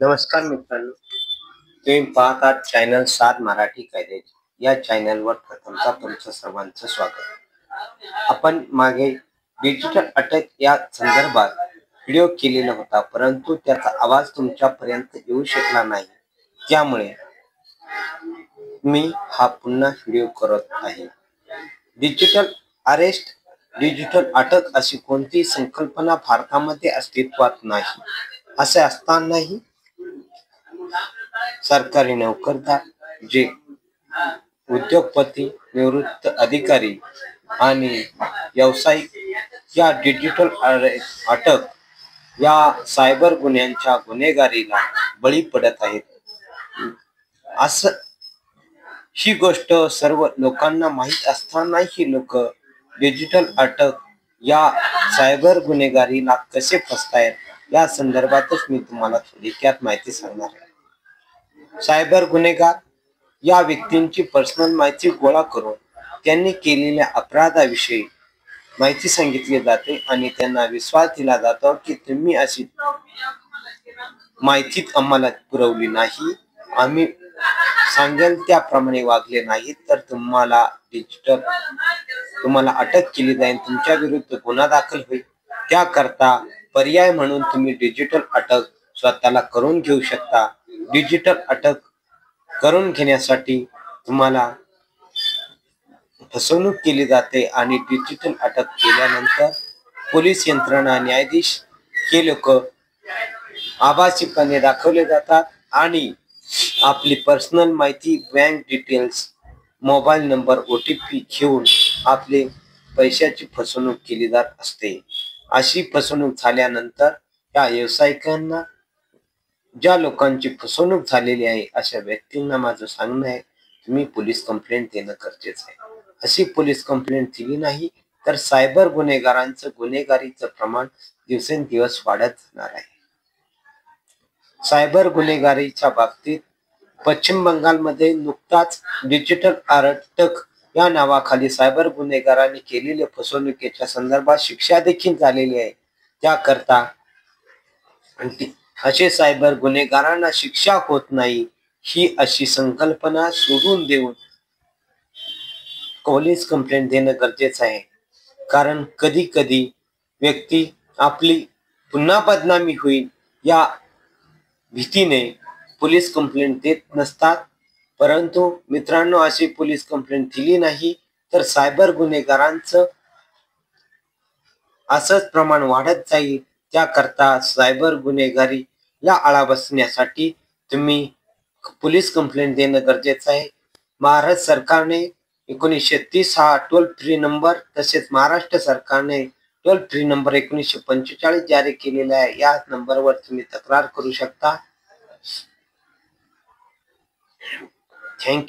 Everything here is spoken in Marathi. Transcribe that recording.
नमस्कार मित्रांनो, तुम्ही पाहतात चॅनल 7 मराठी कायद्याचे. या चॅनलवर प्रथमतः तुमचं सर्वांचं स्वागत. आपण मागे डिजिटल अटक या संदर्भात व्हिडिओ केलेला होता, परंतु त्याचा आवाज तुमच्यापर्यंत येऊ शकला नाही. त्यामुळे मी हा पुन्हा व्हिडिओ करत आहे. डिजिटल अरेस्ट, डिजिटल अटक अशी कोणतीही संकल्पना भारतामध्ये अस्तित्वात नाही. असे असतानाही सरकारी नोकरदार, जे उद्योगपती, निवृत्त अधिकारी आणि व्यावसायिक या डिजिटल अटक या सायबर गुन्ह्यांच्या गुन्हेगारीला बळी पडत आहेत. असं ही गोष्ट सर्व लोकांना माहीत असतानाही लोक डिजिटल अटक या सायबर गुन्हेगारीला कसे फसतायत या संदर्भातच मी तुम्हाला थोडक्यात माहिती सांगणार आहे. सायबर गुन्हेगार या व्यक्तींची पर्सनल माहिती गोळा करून त्यांनी केलेल्या अपराधाविषयी माहिती सांगितली जाते आणि त्यांना विश्वास दिला जातो की तुम्ही अशी माहिती आम्हाला पुरवली नाही, आम्ही सांगेल त्याप्रमाणे वागले नाही तर तुम्हाला अटक केली जाईल, तुमच्या विरुद्ध गुन्हा दाखल होईल. त्याकरता पर्याय म्हणून तुम्ही डिजिटल अटक स्वतःला करून घेऊ शकता. डिजिटल अटक करून घेण्यासाठी तुम्हाला फसवणूक केली जाते आणि डिजिटल अटक केल्यानंतर पोलीस यंत्रणा, न्यायाधीश हे लोक आभासीपणे दाखवले जातात आणि आपली पर्सनल माहिती, bank details, mobile number, OTP घेऊन आपले पैशाची फसवणूक केली जात असते. अशी फसवणूक झाल्यानंतर त्या व्यावसायिकांना, ज्या लोकांची फसवणूक झालेली आहे अशा व्यक्तींना माझं सांगणं आहे, तुम्ही पोलीस कंप्लेंट देणं गरजेचं आहे. अशी पोलीस कंप्लेंट दिली नाही तर सायबर गुन्हेगारीचं प्रमाण दिवसेंदिवस वाढत जाणार आहे. सायबर गुन्हेगारीच्या बाबतीत पश्चिम बंगालमध्ये नुकताच डिजिटल अटक या नावाखाली सायबर गुन्हेगारांनी केलेल्या फसवणुकीच्या संदर्भात शिक्षा देखील झालेली आहे. त्याकरता असे सायबर गुन्हेगारांना शिक्षा होत नाही ही अशी संकल्पना सोडून देऊन पोलीस कंप्लेंट देणं गरजेचं आहे. कारण कधी कधी व्यक्ती आपली पुन्हा बदनामी होईल या भीतीने पोलीस कंप्लेंट देत नसतात. परंतु मित्रांनो, अशी पोलीस कंप्लेंट दिली नाही तर सायबर गुन्हेगारांचं असंच प्रमाण वाढत जाईल. त्याकरता सायबर गुन्हेगारीला आळा बसण्यासाठी तुम्ही पोलीस कंप्लेंट देणं गरजेचं आहे. महाराष्ट्र सरकारने 1930 हा टोल फ्री नंबर, तसेच महाराष्ट्र सरकारने टोल फ्री नंबर 1945 जारी केलेला आहे. या नंबरवर तुम्ही तक्रार करू शकता. थँक्यू.